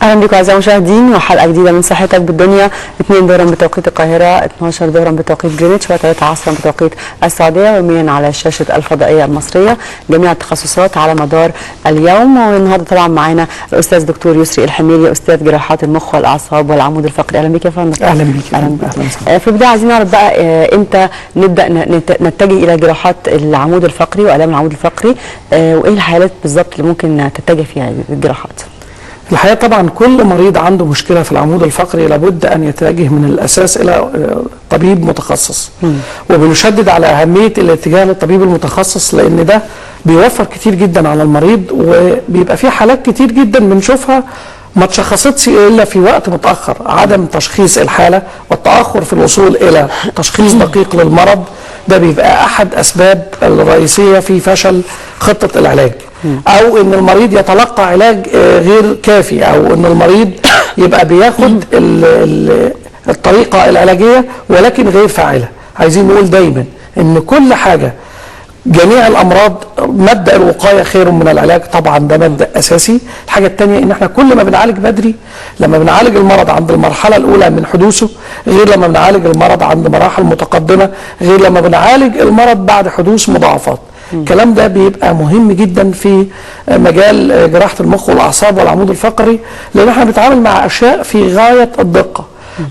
اهلا بكم اعزائي المشاهدين وحلقه جديده من صحتك بالدنيا. 2 ظهرا بتوقيت القاهره، 12 ظهرا بتوقيت جرينتش، و3 عصرا بتوقيت السعوديه، يوميا على شاشه الفضائيه المصريه، جميع التخصصات على مدار اليوم. والنهارده طبعا معانا الاستاذ دكتور يسري الحميري، استاذ جراحات المخ والاعصاب والعمود الفقري. اهلا بك يا فندم. اهلا بك. اهلا بك. في البدايه عايزين نعرف بقى امتى نبدا نتجه الى جراحات العمود الفقري والام العمود الفقري، وايه الحالات بالظبط اللي ممكن تتجه فيها الجراحات؟ الحقيقه طبعا كل مريض عنده مشكله في العمود الفقري لابد ان يتجه من الاساس الى طبيب متخصص. وبنشدد على اهميه الاتجاه للطبيب المتخصص، لان ده بيوفر كتير جدا على المريض، وبيبقى في حالات كتير جدا بنشوفها ما اتشخصتش الا في وقت متاخر. عدم تشخيص الحاله والتاخر في الوصول الى تشخيص دقيق للمرض ده بيبقى احد اسباب الرئيسيه في فشل خطه العلاج، او ان المريض يتلقى علاج غير كافي، او ان المريض يبقى بياخد الطريقه العلاجيه ولكن غير فاعله. عايزين نقول دايما ان كل حاجه، جميع الامراض مبدا الوقايه خير من العلاج، طبعا ده مبدا اساسي. الحاجه الثانيه ان احنا كل ما بنعالج بدري، لما بنعالج المرض عند المرحله الاولى من حدوثه، غير لما بنعالج المرض عند مراحل متقدمه، غير لما بنعالج المرض بعد حدوث مضاعفات. الكلام ده بيبقى مهم جدا في مجال جراحه المخ والاعصاب والعمود الفقري، لان احنا بنتعامل مع اشياء في غايه الدقه.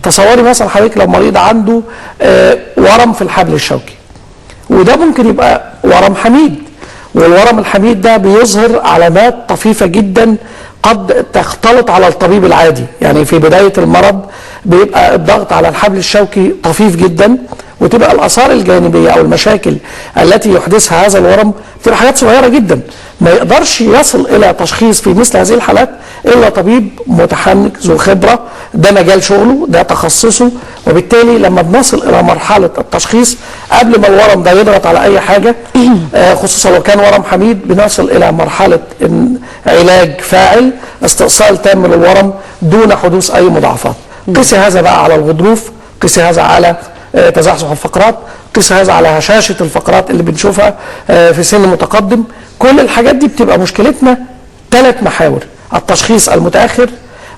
تصوري مثلا حضرتك لو مريض عنده ورم في الحبل الشوكي، وده ممكن يبقى ورم حميد، والورم الحميد ده بيظهر علامات طفيفة جدا قد تختلط على الطبيب العادي. يعني في بداية المرض بيبقى الضغط على الحبل الشوكي طفيف جدا، وتبقى الآثار الجانبية أو المشاكل التي يحدثها هذا الورم بتبقى حاجات صغيرة جدا، ما يقدرش يصل إلى تشخيص في مثل هذه الحالات إلا طبيب متحنك ذو خبرة، ده مجال شغله، ده تخصصه. وبالتالي لما بنصل إلى مرحلة التشخيص قبل ما الورم ده يضغط على أي حاجة، خصوصا لو كان ورم حميد، بنصل إلى مرحلة علاج فاعل، استئصال تام للورم دون حدوث أي مضاعفات. قيسي هذا بقى على الغضروف، قيسي هذا على تزحزح الفقرات، قيس هذا على هشاشة الفقرات اللي بنشوفها في سن متقدم. كل الحاجات دي بتبقى مشكلتنا 3 محاور: التشخيص المتأخر،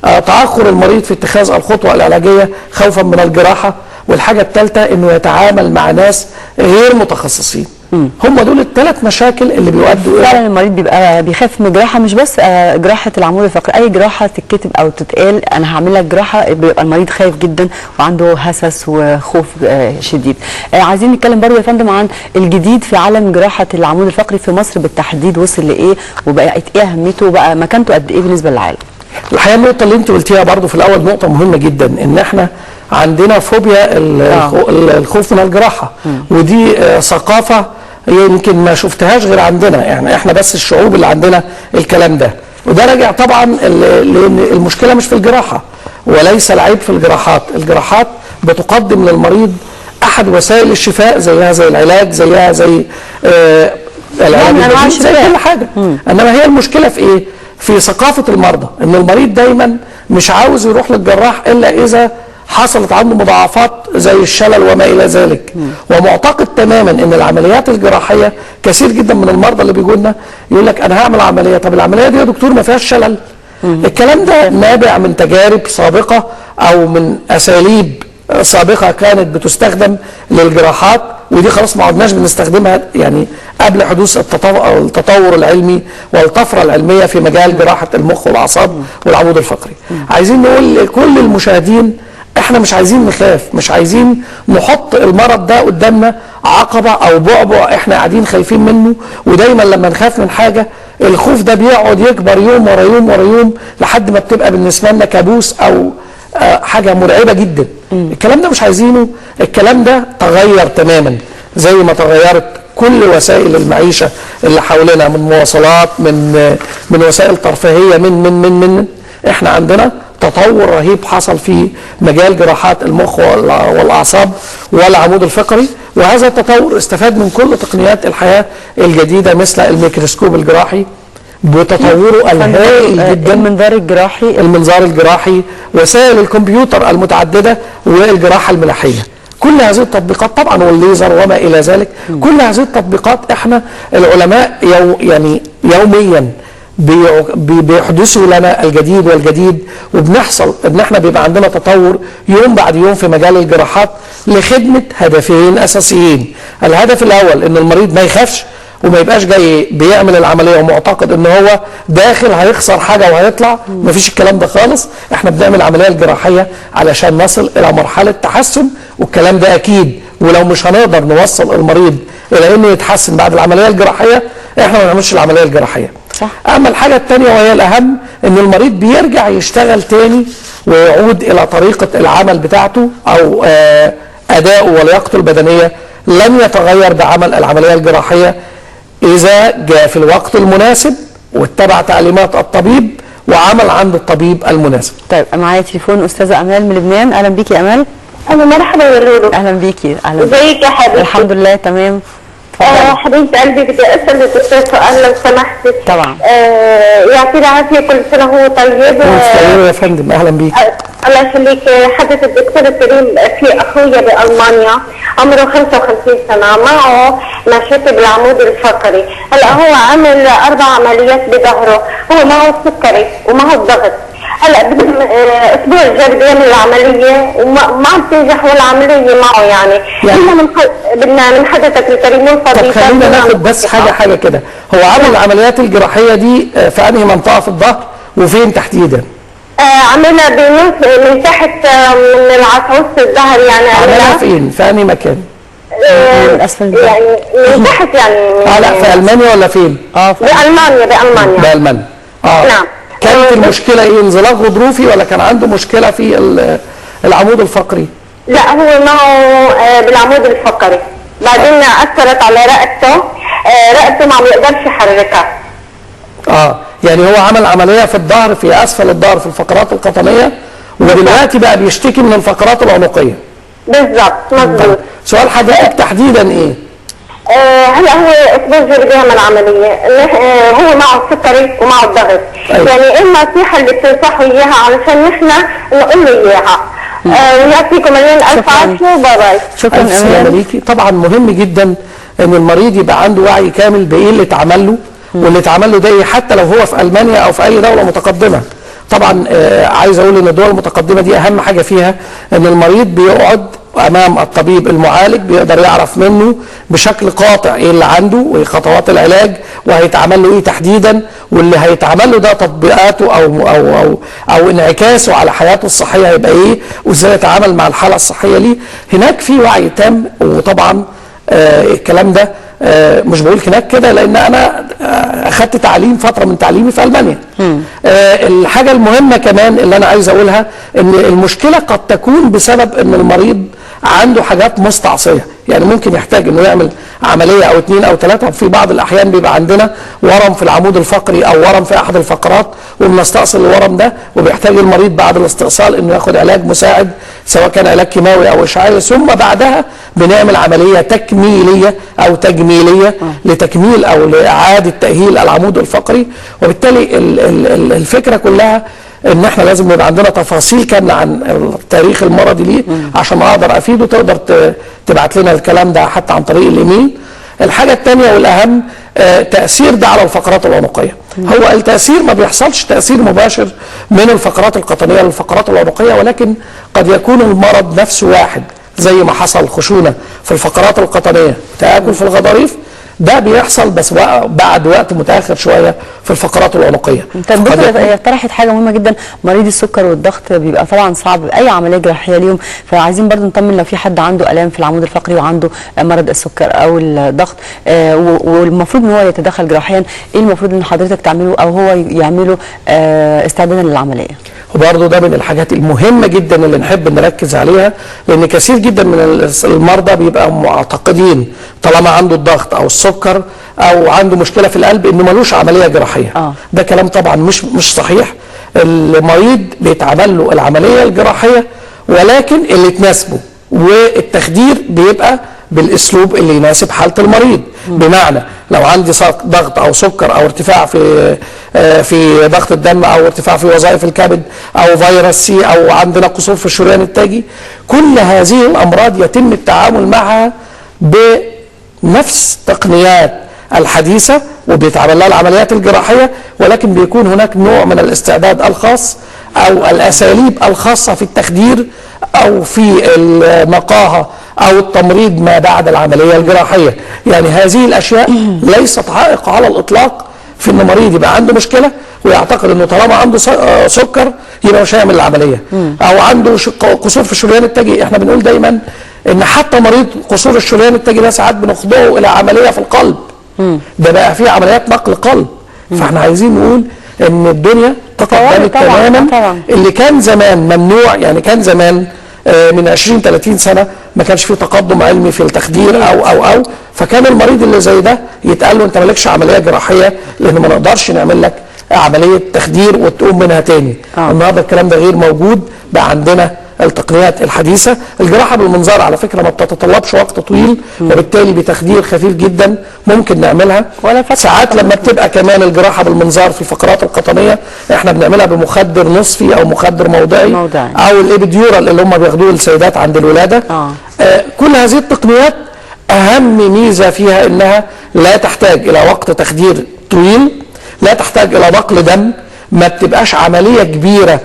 تأخر المريض في اتخاذ الخطوة العلاجية خوفا من الجراحة، والحاجة الثالثة انه يتعامل مع ناس غير متخصصين. هم دول ال3 مشاكل اللي بيؤدوا فعلا المريض بيبقى بيخاف من جراحه، مش بس جراحه العمود الفقري، اي جراحه تتكتب او تتقال انا هعمل لك جراحه بيبقى المريض خايف جدا وعنده هسس وخوف شديد. عايزين نتكلم برضه يا فندم عن الجديد في عالم جراحه العمود الفقري في مصر بالتحديد، وصل لايه وبقت ايه اهميته وبقى مكانته قد ايه بالنسبه للعالم؟ الحقيقه النقطه اللي انت قلتيها برضه في الاول نقطه مهمه جدا، ان احنا عندنا فوبيا الخوف من الجراحه، ودي ثقافه يمكن ما شفتهاش غير عندنا، يعني احنا بس الشعوب اللي عندنا الكلام ده. وده راجع طبعا لان المشكله مش في الجراحه، وليس العيب في الجراحات. الجراحات بتقدم للمريض احد وسائل الشفاء، زيها زي العلاج، زيها زي العلاج، زي كل حاجه. انما هي المشكله في ايه؟ في ثقافه المرضى، ان المريض دايما مش عاوز يروح للجراح الا اذا حصلت عنده مضاعفات زي الشلل وما الى ذلك. ومعتقد تماما ان العمليات الجراحيه، كثير جدا من المرضى اللي بيجوا لنا يقول لك انا هعمل عمليه، طب العمليه دي يا دكتور ما فيهاش شلل. الكلام ده نابع من تجارب سابقه او من اساليب سابقه كانت بتستخدم للجراحات، ودي خلاص ما عدناش بنستخدمها يعني قبل حدوث التطور العلمي والطفره العلميه في مجال جراحه المخ والاعصاب والعمود الفقري. عايزين نقول لكل المشاهدين احنا مش عايزين نخاف، مش عايزين نحط المرض ده قدامنا عقبه او بعبع احنا قاعدين خايفين منه. ودايما لما نخاف من حاجه الخوف ده بيقعد يكبر يوم ورا يوم ورا يوم لحد ما بتبقى بالنسبه لنا كابوس او حاجه مرعبه جدا. الكلام ده مش عايزينه. الكلام ده تغير تماما زي ما تغيرت كل وسائل المعيشه اللي حوالينا، من مواصلات، من وسائل ترفيهيه، من احنا عندنا تطور رهيب حصل في مجال جراحات المخ والاعصاب والعمود الفقري، وهذا التطور استفاد من كل تقنيات الحياه الجديده مثل الميكروسكوب الجراحي بتطوره الهائل جدا، المنظار الجراحي، وسائل الكمبيوتر المتعدده، والجراحه الملاحيه. كل هذه التطبيقات طبعا والليزر وما الى ذلك، كل هذه التطبيقات احنا العلماء يعني يوميا بيحدثوا لنا الجديد والجديد، وبنحصل ان احنا بيبقى عندنا تطور يوم بعد يوم في مجال الجراحات لخدمه هدفين اساسيين. الهدف الاول ان المريض ما يخافش وما يبقاش جاي بيعمل العمليه ومعتقد ان هو داخل هيخسر حاجه وهيطلع. مفيش الكلام ده خالص. احنا بنعمل العمليه الجراحيه علشان نصل الى مرحله تحسن، والكلام ده اكيد. ولو مش هنقدر نوصل المريض الى انه يتحسن بعد العمليه الجراحيه، احنا ما نعملش العمليه الجراحيه. صح. اما الحاجه الثانيه وهي الاهم، ان المريض بيرجع يشتغل تاني ويعود الى طريقه العمل بتاعته او اداؤه ولياقته البدنيه لن يتغير بعمل العمليه الجراحيه إذا جاء في الوقت المناسب واتبع تعليمات الطبيب وعمل عند الطبيب المناسب. طيب معايا تليفون أستاذة أمال من لبنان. أهلا بيكي يا أمال. أهلا مرحبا يا لولو. أهلا بيكي. أهلا. ازيك يا حبيبتي؟ الحمد لله تمام. حبيبة قلبي، بدي أسأل الدكتور سؤال لو سمحتي. طبعا. يعطيه العافية، كل سنة وهو طيب. يا فندم أهلا بيك. الله يخليك. حدث الدكتور الكريم في أخويا بألمانيا عمره 55 سنة، معه مشاكل بالعمود الفقري. هلا هو عمل 4 عمليات بظهره، هو معه السكري ومعه الضغط. هلا الاسبوع الجاي بده يعمل العمليه وما عم تنجح ولا عمليه معه يعني. بدنا من حضرتك الكريم نوصل. طب خلينا ناخد بس حاجه كده. هو عمل العمليات الجراحيه دي في انهي منطقه في الظهر وفين تحديدا؟ عملها من تحت من العصعوص الظهر يعني. عملها فين؟ في انهي مكان؟ من اسفل يعني من تحت يعني. لا في المانيا ولا فين؟ بألمانيا. نعم. كانت المشكله ايه؟ انزلاق غضروفي ولا كان عنده مشكله في العمود الفقري؟ لا هو معه بالعمود الفقري، بعدين اثرت على رقبته، رقبته ما بيقدرش يحركها. يعني هو عمل عمليه في الظهر، في اسفل الظهر، في الفقرات القطنيه، ودلوقتي بقى بيشتكي من الفقرات العنقيه. بالظبط مظبوط. سؤال حضرتك تحديدا ايه؟ هلا هو اسبوع الجاي بده يعمل عمليه، هو معه السكري ومعه الضغط. أيوة. يعني ايه النصيحه اللي بتنصحوا اياها علشان نحن نقول له اياها؟ ويعطيكم مليون الف عافيه وباي باي. شكرا أمال ليكي. طبعا مهم جدا ان المريض يبقى عنده وعي كامل بايه اللي اتعمل له، واللي اتعمل له ده حتى لو هو في المانيا او في اي دوله متقدمه. طبعا عايز اقول ان الدول المتقدمه دي اهم حاجه فيها ان المريض بيقعد امام الطبيب المعالج، بيقدر يعرف منه بشكل قاطع ايه اللي عنده وايه خطوات العلاج وهيتعمل له ايه تحديدا، واللي هيتعمل له ده تطبيقاته او انعكاسه على حياته الصحيه هيبقى ايه، وازاي يتعامل مع الحاله الصحيه ليه. هناك في وعي تام. وطبعا الكلام ده مش بقول هناك كده لان انا اخدت تعليم فتره من تعليمي في المانيا. الحاجه المهمه كمان اللي انا عايز اقولها ان المشكله قد تكون بسبب ان المريض عنده حاجات مستعصيه، يعني ممكن يحتاج انه يعمل عمليه او 2 أو 3. في بعض الاحيان بيبقى عندنا ورم في العمود الفقري او ورم في احد الفقرات وبنستأصل الورم ده، وبيحتاج المريض بعد الاستئصال انه ياخد علاج مساعد سواء كان علاج كيماوي او اشعاعي، ثم بعدها بنعمل عمليه تكميليه او تجميليه لتكميل او لاعاده تاهيل العمود الفقري. وبالتالي الفكره كلها ان احنا لازم يبقى عندنا تفاصيل كامله عن التاريخ المرضي ليه عشان اقدر افيده. تقدر تبعت لنا الكلام ده حتى عن طريق الايميل. الحاجه الثانيه والاهم تاثير ده على الفقرات العنقيه. هو التاثير ما بيحصلش تاثير مباشر من الفقرات القطنيه للفقرات العنقيه، ولكن قد يكون المرض نفسه واحد، زي ما حصل خشونه في الفقرات القطنيه، تآكل في الغضاريف، ده بيحصل بس بعد وقت متاخر شويه في الفقرات العنقيه. طب دكتور هي طرحت حاجه مهمه جدا، مريض السكر والضغط بيبقى طبعا صعب اي عمليه جراحيه ليهم، فعايزين برضو نطمن لو في حد عنده الام في العمود الفقري وعنده مرض السكر او الضغط والمفروض ان هو يتدخل جراحيا، ايه المفروض ان حضرتك تعمله او هو يعمله استعدادا للعمليه؟ وبرضه ده من الحاجات المهمه جدا اللي نحب نركز عليها، لان كثير جدا من المرضى بيبقى معتقدين طالما عنده الضغط او السكر او عنده مشكله في القلب انه ملوش عمليه جراحيه. ده كلام طبعا مش صحيح. المريض بيتعمل له العمليه الجراحيه ولكن اللي تناسبه، والتخدير بيبقى بالاسلوب اللي يناسب حاله المريض. بمعنى لو عندي ضغط او سكر او ارتفاع في ضغط الدم او ارتفاع في وظائف الكبد او فيروس سي او عندنا قصور في الشريان التاجي، كل هذه الامراض يتم التعامل معها بنفس تقنيات الحديثه وبيتعمل لها العمليات الجراحيه، ولكن بيكون هناك نوع من الاستعداد الخاص او الاساليب الخاصه في التخدير او في النقاهه او التمريض ما بعد العمليه الجراحيه. يعني هذه الاشياء ليست عائق على الاطلاق في ان مريض يبقى عنده مشكله ويعتقد انه طالما عنده سكر يبقى مش هيعمل العمليه، او عنده قصور في الشريان التاجي. احنا بنقول دايما ان حتى مريض قصور الشريان التاجي ده ساعات بنخضعه الى عمليه في القلب، ده بقى فيه عمليات نقل قلب. فاحنا عايزين نقول ان الدنيا تقدمت تماما. اللي كان زمان ممنوع، يعني كان زمان من 20 30 سنه ما كانش فيه تقدم علمي في التخدير او فكان المريض اللي زي ده يتقال له انت مالكش عمليه جراحيه لان ما نقدرش نعمل لك عمليه تخدير وتقوم منها تاني. النهارده الكلام ده غير موجود، بقى عندنا التقنيات الحديثه. الجراحه بالمنظار على فكره ما بتتطلبش وقت طويل، وبالتالي بتخدير خفيف جدا ممكن نعملها. ساعات لما بتبقى كمان الجراحه بالمنظار في الفقرات القطنيه احنا بنعملها بمخدر نصفي او مخدر موضعي. او الابيديورال اللي هم بياخدوه السيدات عند الولاده. كل هذه التقنيات اهم ميزه فيها انها لا تحتاج الى وقت تخدير طويل، لا تحتاج الى نقل دم، ما بتبقاش عمليه كبيره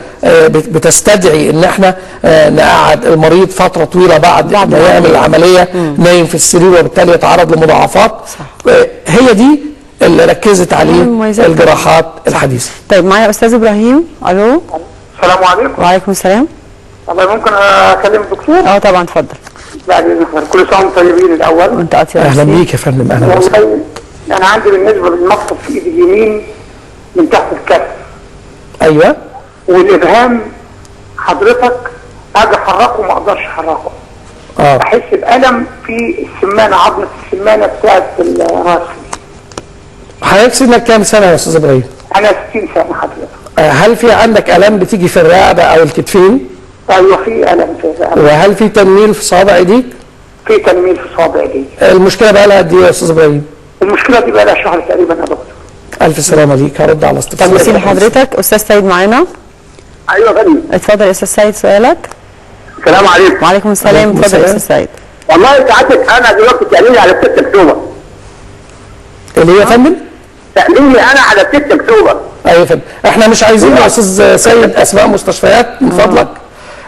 بتستدعي ان احنا نقعد المريض فتره طويله بعد ما يعمل العمليه نايم في السرير وبالتالي يتعرض لمضاعفات. هي دي اللي ركزت عليه الجراحات الحديثه. طيب معايا استاذ ابراهيم. الو. السلام عليكم. وعليكم السلام. والله ممكن اكلم الدكتور؟ طبعا اتفضل. بعد كل سنه وانتم طيبين الاول. وانت اطيب. اهلا بيك يا فندم. اهلا وسهلا. انا عندي بالنسبه للمقصد في ايدي اليمين من تحت الكف. ايوه. والابهام حضرتك اجي احركه ما اقدرش احركه. بحس بالم في السمانه، عظمه السمانه بتاعت الراس. حضرتك سنك كام سنه يا استاذ ابراهيم؟ انا 60 سنه حضرتك. هل في عندك الام بتيجي في الرقبه او الكتفين؟ ايوه في الم في الرقبه. وهل في تنميل في صابع ايديك؟ في تنميل في صابع ايديك. المشكله بقى لها قد ايه يا استاذ ابراهيم؟ المشكله دي بقى لها شهر تقريبا يا دكتور. الف سلامه ليك. هرد على استفسارك. طب نسيب حضرتك. استاذ سيد معانا. ايوه يا فندم. اتفضل يا استاذ سيد سؤالك. السلام عليكم. وعليكم السلام. اتفضل يا استاذ سيد. والله سعادتك انا دلوقتي تأميني على 6 اكتوبر. اللي هي يا فندم؟ تأميني انا على 6 اكتوبر. ايوه يا فندم. احنا مش عايزين يا استاذ سيد اسماء مستشفيات من فضلك.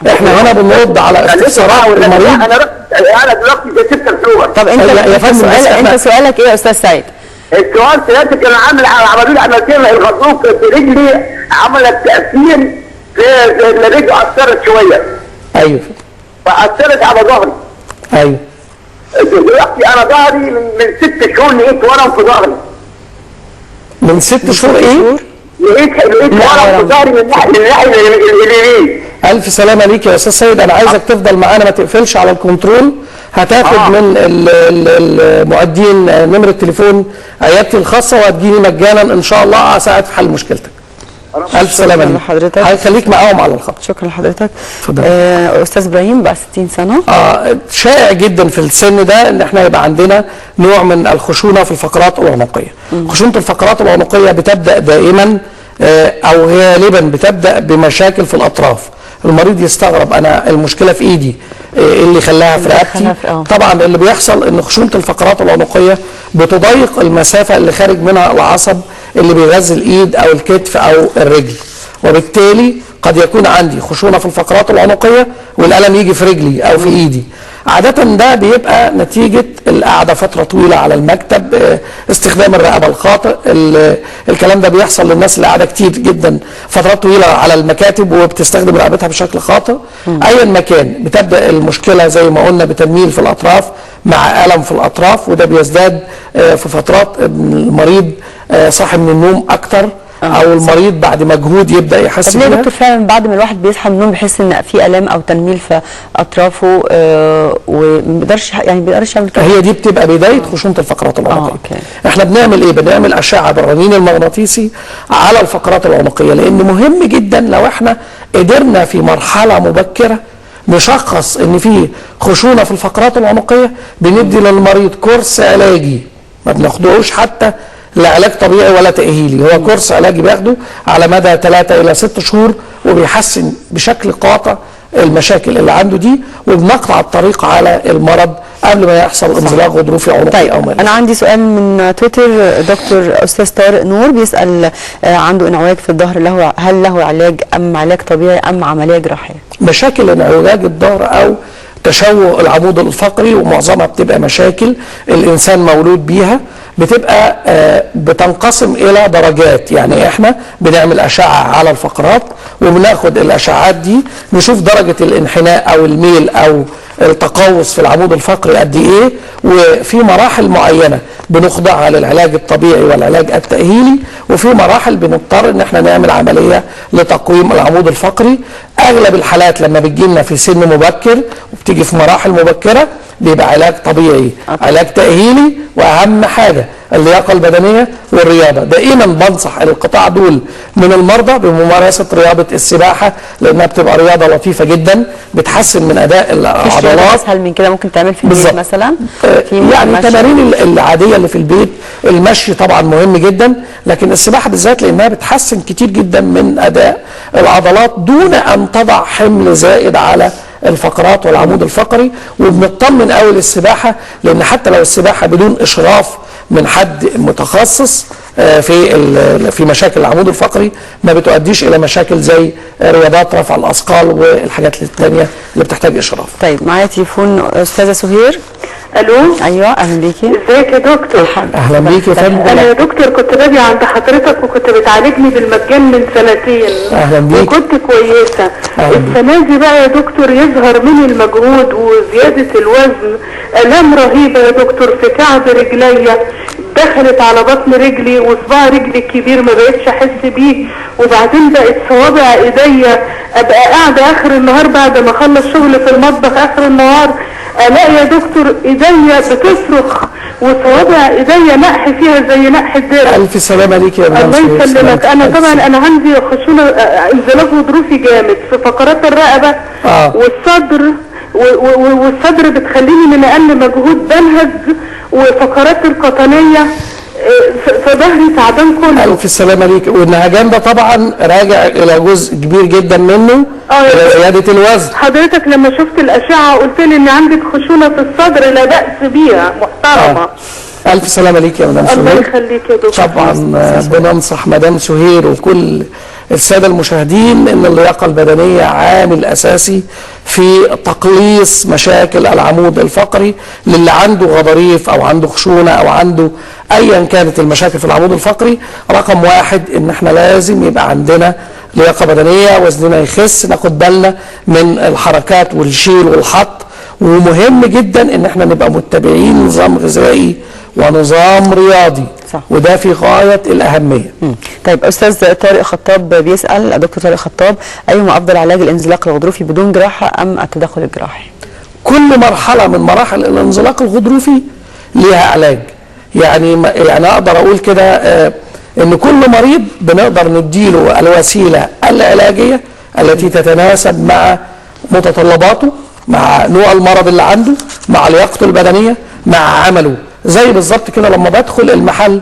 احنا هنا بنرد على استفسارات المريض. انا دلوقتي في 6 اكتوبر. طب انت يا فندم انت سؤالك ايه يا استاذ سيد؟ السؤال سيادتك انا عملوا لي عملتين الغضروف في رجلي، عملت تأثير في الرجل، اثرت شويه. ايوه. فاثرت على ظهري. ايوه. دلوقتي انا ظهري من 6 شهور لقيت ورم في ظهري. من 6 شهور ايه؟ لقيت ورم في ظهري من ناحيه اليمين. الف سلامه ليك يا استاذ سيد. انا عايزك تفضل معانا ما تقفلش على الكنترول. هتاخد من المعدين نمره تليفون عيادتي الخاصه وهتجيني مجانا ان شاء الله اساعد في حل مشكلتك. الف سلامه ليك. لحضرتك. هيخليك معاهم على الخط. شكرا لحضرتك. اتفضل. استاذ ابراهيم بقى 60 سنه. شائع جدا في السن ده ان احنا يبقى عندنا نوع من الخشونه في الفقرات العنقيه. خشونه الفقرات العنقيه بتبدا دائما او غالبا بتبدا بمشاكل في الاطراف. المريض يستغرب انا المشكله في ايدي، ايه اللي خلاها في رقبتي؟ طبعا اللي بيحصل ان خشونه الفقرات العنقيه بتضيق المسافه اللي خارج منها العصب اللي بيغذي الايد او الكتف او الرجل، وبالتالي قد يكون عندي خشونه في الفقرات العنقيه والالم يجي في رجلي او في ايدي. عادة ده بيبقى نتيجة القعدة فترة طويلة على المكتب، استخدام الرقبة الخاطئ. الكلام ده بيحصل للناس اللي قاعدة كتير جدا فترات طويلة على المكاتب وبتستخدم رقبتها بشكل خاطئ. أيا ما كان بتبدأ المشكلة زي ما قلنا بتنميل في الأطراف مع ألم في الأطراف، وده بيزداد في فترات المريض صاحي من النوم أكتر او المريض بعد مجهود يبدا يحس بيها. طب ليه يا دكتور فعلا بعد ما الواحد بيصحى من النوم بيحس ان في الام او تنميل في اطرافه وما بيقدرش يعمل كده؟ هي دي بتبقى بدايه خشونه الفقرات العنقيه. احنا بنعمل ايه؟ بنعمل اشعه بالرنين المغناطيسي على الفقرات العنقيه، لان مهم جدا لو احنا قدرنا في مرحله مبكره نشخص ان في خشونه في الفقرات العنقيه، بندي للمريض كورس علاجي ما بناخدوش حتى لا علاج طبيعي ولا تأهيلي، هو كورس علاجي بياخده على مدى 3 إلى 6 شهور وبيحسن بشكل قاطع المشاكل اللي عنده دي، وبنقطع الطريق على المرض قبل ما يحصل انزلاق غضروفي عنقي. طيب او مالي. انا عندي سؤال من تويتر، دكتور استاذ طارق نور بيسال عنده انعواج في الظهر، هل له علاج ام علاج طبيعي ام عمليه جراحيه؟ مشاكل انعواج الظهر او تشوه العمود الفقري، ومعظمها بتبقى مشاكل الانسان مولود بيها، بتبقى بتنقسم الى درجات. يعني احنا بنعمل اشعه على الفقرات وبناخد الاشعات دي نشوف درجه الانحناء او الميل او التقوس في العمود الفقري قد ايه، وفي مراحل معينه بنخضعها للعلاج الطبيعي والعلاج التاهيلي، وفي مراحل بنضطر ان احنا نعمل عمليه لتقويم العمود الفقري. اغلب الحالات لما بتجي لنا في سن مبكر وبتيجي في مراحل مبكره بيبقى علاج طبيعي، علاج تاهيلي، واهم حاجه اللياقه البدنيه والرياضه. دائما بنصح القطاع دول من المرضى بممارسه رياضه السباحه، لانها بتبقى رياضه لطيفه جدا بتحسن من اداء العضلات. اسهل من كده ممكن تعمل في البيت مثلا؟ يعني التمارين العاديه اللي في البيت، المشي طبعا مهم جدا، لكن السباحه بالذات لانها بتحسن كتير جدا من اداء العضلات دون ان تضع حمل زائد على الفقرات والعمود الفقري. وبنطمن قوي للسباحه، لان حتى لو السباحه بدون اشراف من حد متخصص في مشاكل العمود الفقري ما بتؤديش الى مشاكل زي رياضات رفع الاثقال والحاجات الثانيه اللي بتحتاج اشراف. طيب معايا تليفون استاذه سهير. الو. ايوه اهلا بيكي. ازيك يا دكتور؟ اهلا بيكي يا فندم. انا يا دكتور كنت باجي عند حضرتك وكنت بتعالجني بالمجان من سنتين. اهلا بيكي. وكنت كويسه. السنه دي بقى يا دكتور يظهر مني المجهود وزياده الوزن، الام رهيبه يا دكتور في كعب رجليا، دخلت على بطن رجلي وصباع رجلي الكبير ما بقتش احس بيه، وبعدين بقت صوابع ايديا ابقى قاعده اخر النهار بعد ما اخلص شغل في المطبخ اخر النهار الاقي يا دكتور ايديا بتصرخ وصوابع ايديا نقح فيها زي نقح الدرع. الف سلامه ليك يا الله يسلمك. انا طبعا انا عندي خشونه انزلاق غضروفي جامد في فقرات الرقبه والصدر، والصدر بتخليني من اقل مجهود بنهج، وفقرات القطنيه في ظهري تعبان كله. الف سلامه ليك. والنهجان ده طبعا راجع الى جزء كبير جدا منه الى زياده الوزن. حضرتك لما شفت الاشعه قلت لي ان عندك خشونه في الصدر لا باس بيها محترمه. الف سلامه ليك يا مدام سهير. الله يخليك يا دكتور. طبعا بننصح مدام سهير وكل الساده المشاهدين ان اللياقه البدنيه عامل اساسي في تقليص مشاكل العمود الفقري للي عنده غضاريف او عنده خشونه او عنده ايا كانت المشاكل في العمود الفقري. رقم واحد ان احنا لازم يبقى عندنا لياقه بدنيه، وزننا يخس، ناخد بالنا من الحركات والشيل والحط، ومهم جدا ان احنا نبقى متبعين نظام غذائي ونظام رياضي. صح. وده في غايه الاهميه. طيب استاذ طارق خطاب بيسال، دكتور طارق خطاب، ايهما افضل علاج الانزلاق الغضروفي بدون جراحه ام التدخل الجراحي؟ كل مرحله من مراحل الانزلاق الغضروفي ليها علاج. يعني اقدر اقول كده ان كل مريض بنقدر نديله الوسيله العلاجيه التي تتناسب مع متطلباته، مع نوع المرض اللي عنده، مع لياقته البدنيه، مع عمله. زي بالظبط كده لما بدخل المحل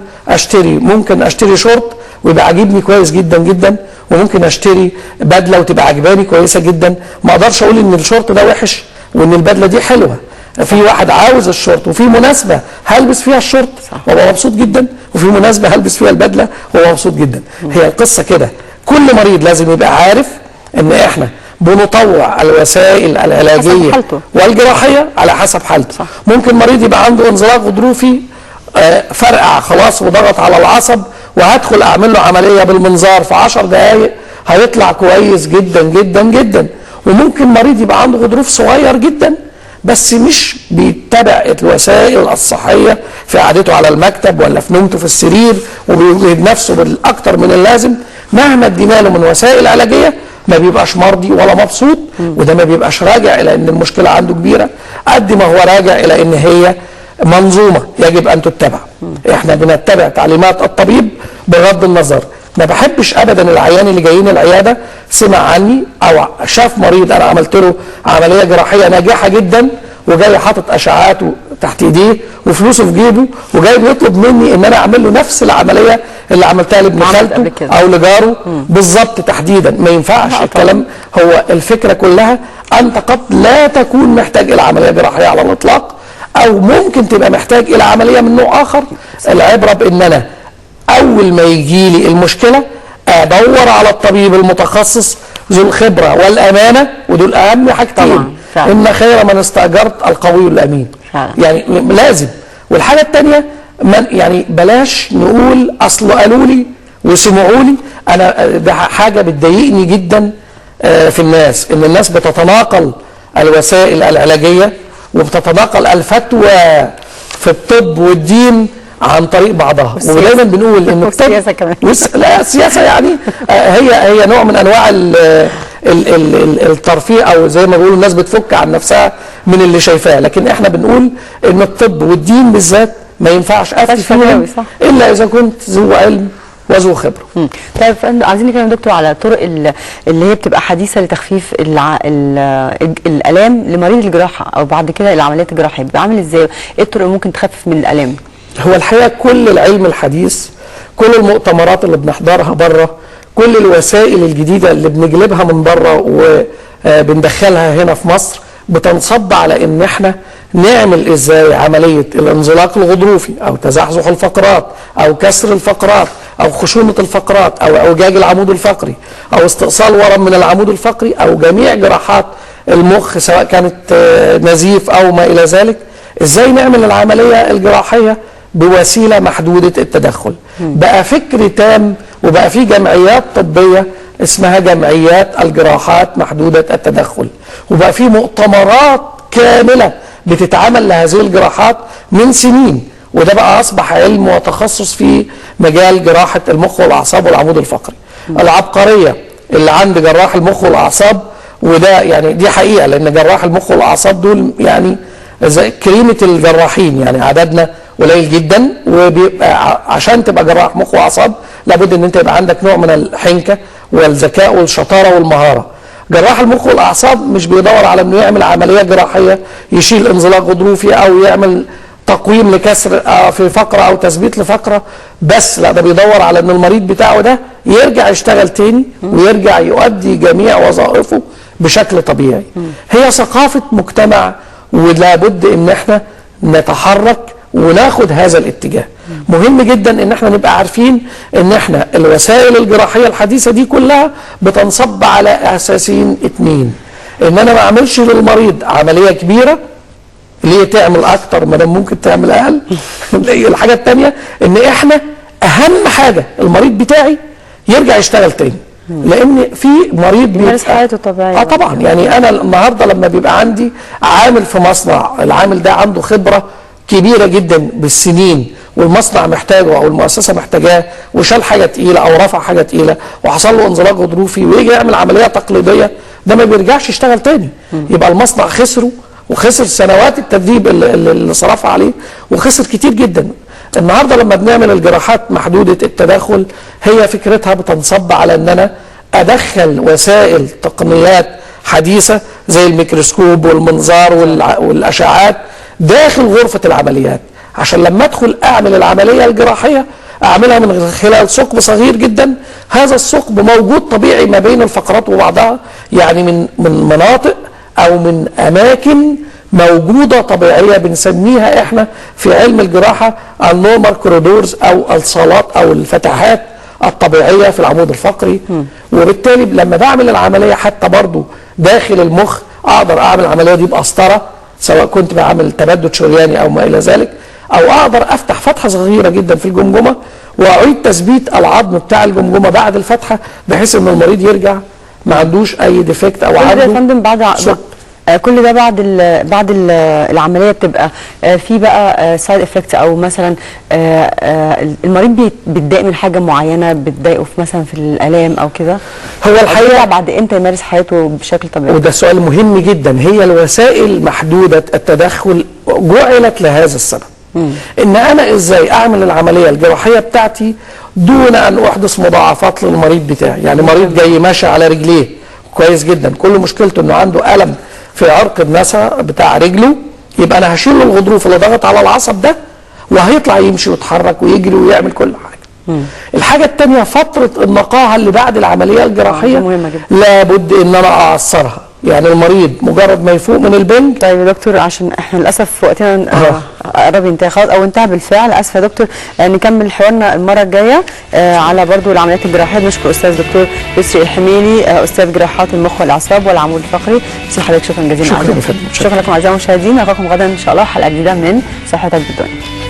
ممكن اشتري شورت ويبقى عاجبني كويس جدا جدا، وممكن اشتري بدله وتبقى عجباني كويسه جدا. ما اقدرش اقول ان الشورت ده وحش وان البدله دي حلوه. في واحد عاوز الشورت وفي مناسبه هلبس فيها الشورت وابقى مبسوط جدا، وفي مناسبه هلبس فيها البدله وابقى مبسوط جدا. هي القصه كده. كل مريض لازم يبقى عارف ان احنا بنطوع الوسائل العلاجيه والجراحيه على حسب حالته. صح. ممكن مريض يبقى عنده انزلاق غضروفي فرقع خلاص وضغط على العصب، وهدخل اعمل له عمليه بالمنظار في 10 دقائق هيطلع كويس جدا جدا جدا. وممكن مريض يبقى عنده غضروف صغير جدا بس مش بيتبع الوسائل الصحيه في قعدته على المكتب ولا في نومته في السرير وبيجهد نفسه بالاكثر من اللازم، مهما ادينا له من وسائل علاجيه ما بيبقاش مرضي ولا مبسوط. وده ما بيبقاش راجع الى ان المشكله عنده كبيره قد ما هو راجع الى ان هي منظومه يجب ان تتبع. احنا بنتبع تعليمات الطبيب بغض النظر. ما بحبش ابدا العيان اللي جايين العياده سمع عني او شاف مريض انا عملت له عمليه جراحيه ناجحه جدا وجاي حاطط اشعاعاته تحت ايديه وفلوسه في جيبه وجاي بيطلب مني ان انا اعمل له نفس العمليه اللي عملتها لابن خالته او لجاره بالظبط تحديدا. ما ينفعش الكلام. هو الفكره كلها انت قد لا تكون محتاج الى عمليه جراحيه على الاطلاق، او ممكن تبقى محتاج الى عمليه من نوع اخر. العبره بان انا اول ما يجي لي المشكله ادور على الطبيب المتخصص ذو الخبره والامانه، ودول اهم حاجتين. ان خير من استاجرت القوي الامين. يعني لازم. والحاجه الثانيه يعني بلاش نقول اصل قالوا لي وسمعوا لي. انا ده حاجه بتضايقني جدا في الناس، ان الناس بتتناقل الوسائل العلاجيه وبتتناقل الفتوى في الطب والدين عن طريق بعضها. ودايما بنقول ان السياسه كمان لا السياسه يعني هي نوع من انواع الترفيه، او زي ما بيقولوا الناس بتفك عن نفسها من اللي شايفاه. لكن احنا بنقول ان الطب والدين بالذات ما ينفعش افتي فيهم الا اذا كنت ذو علم وذو خبره. طيب عايزين نتكلم يا دكتور على الطرق اللي هي بتبقى حديثه لتخفيف الالام لمريض الجراحه او بعد كده العمليات الجراحيه، بيبقى عامل ازاي؟ ايه الطرق اللي ممكن تخفف من الالام؟ هو الحقيقه كل العلم الحديث، كل المؤتمرات اللي بنحضرها بره، كل الوسائل الجديده اللي بنجلبها من بره وبندخلها هنا في مصر بتنصب على ان احنا نعمل ازاي عمليه الانزلاق الغضروفي او تزحزح الفقرات او كسر الفقرات او خشونه الفقرات او اعوجاج العمود الفقري او استئصال ورم من العمود الفقري او جميع جراحات المخ سواء كانت نزيف او ما الى ذلك. ازاي نعمل العمليه الجراحيه بوسيله محدوده التدخل. بقى فكر تام، وبقى في جمعيات طبيه اسمها جمعيات الجراحات محدوده التدخل، وبقى في مؤتمرات كامله بتتعمل لهذه الجراحات من سنين. وده بقى اصبح علم وتخصص في مجال جراحه المخ والاعصاب والعمود الفقري. العبقريه اللي عند جراح المخ والاعصاب، وده يعني دي حقيقه، لان جراح المخ والاعصاب دول يعني زي كريمه الجراحين، يعني عددنا قليل جدا. وبيبقى عشان تبقى جراح مخ واعصاب لابد ان انت يبقى عندك نوع من الحنكه والذكاء والشطاره والمهاره. جراح المخ والاعصاب مش بيدور على انه يعمل عمليه جراحيه يشيل انزلاق غضروفي او يعمل تقويم لكسر في فقره او تثبيت لفقره بس، لا ده بيدور على ان المريض بتاعه ده يرجع يشتغل تاني ويرجع يؤدي جميع وظائفه بشكل طبيعي. هي ثقافه مجتمع، ولا بد ان احنا نتحرك وناخد هذا الاتجاه. مهم جدا ان احنا نبقى عارفين ان احنا الوسائل الجراحيه الحديثه دي كلها بتنصب على اساسين اتنين: ان انا ما اعملش للمريض عمليه كبيره ليه تعمل اكتر ما ممكن تعمل اقل. الحاجه الثانيه ان احنا اهم حاجه المريض بتاعي يرجع يشتغل تاني، لان في مريض بيمارس حياته طبيعيه. طبعا. يعني انا النهارده لما بيبقى عندي عامل في مصنع، العامل ده عنده خبره كبيره جدا بالسنين والمصنع محتاجه او المؤسسه محتاجاه، وشال حاجه تقيله او رفع حاجه تقيله وحصل له انزلاق غضروفي ويجي يعمل عمليه تقليديه، ده ما بيرجعش يشتغل تاني. يبقى المصنع خسره وخسر سنوات التدريب اللي صرفها عليه وخسر كتير جدا. النهارده لما بنعمل الجراحات محدوده التدخل هي فكرتها بتنصب على ان انا ادخل وسائل تقنيات حديثه زي الميكروسكوب والمنظار والاشعاعات داخل غرفه العمليات، عشان لما ادخل اعمل العمليه الجراحيه اعملها من خلال ثقب صغير جدا. هذا الثقب موجود طبيعي ما بين الفقرات وبعضها، يعني من مناطق او من اماكن موجوده طبيعيه بنسميها احنا في علم الجراحه النورمال كوريدورز او الصالات او الفتحات الطبيعيه في العمود الفقري. وبالتالي لما بعمل العمليه حتى برضو داخل المخ اقدر اعمل العمليه دي بقسطره، سواء كنت بعمل تبدد شرياني او ما الى ذلك، او اقدر افتح فتحه صغيره جدا في الجمجمه واعيد تثبيت العظم بتاع الجمجمه بعد الفتحه بحيث ان المريض يرجع ما عندوش اي ديفكت او عنده. يا فندم بعد كل ده بعد العمليه بتبقى في بقى سايد افكت، او مثلا المريض بيتضايق من حاجه معينه بتضايقه مثلا في الالام او كده. هو الحقيقه بعد امتى يمارس حياته بشكل طبيعي؟ وده سؤال مهم جدا. هي الوسائل محدوده التدخل جعلت لهذا السبب. ان انا ازاي اعمل العمليه الجراحيه بتاعتي دون ان احدث مضاعفات للمريض بتاعي. يعني مريض جاي ماشي على رجليه كويس جدا، كل مشكلته انه عنده الم في عرق النسا بتاع رجله، يبقى انا هشيل له الغضروف اللي ضغط على العصب ده وهيطلع يمشي ويتحرك ويجري ويعمل كل حاجه. الحاجه الثانيه فتره النقاهه اللي بعد العمليه الجراحيه لابد ان انا اعصرها يعني المريض مجرد ما يفوق من البنج. طيب يا دكتور، عشان احنا للاسف وقتنا قرب ينتهي خلاص او انتهى بالفعل، اسفه يا دكتور. نكمل حوارنا المره الجايه على برضو العمليات الجراحيه. بنشكر استاذ دكتور يسري الحميلي، استاذ جراحات المخ والاعصاب والعمود الفقري. حضرتك شكرا جزيلا. شكرا لكم اعزائي المشاهدين، نلقاكم غدا ان شاء الله حلقه جديده من صحتك بالدنيا.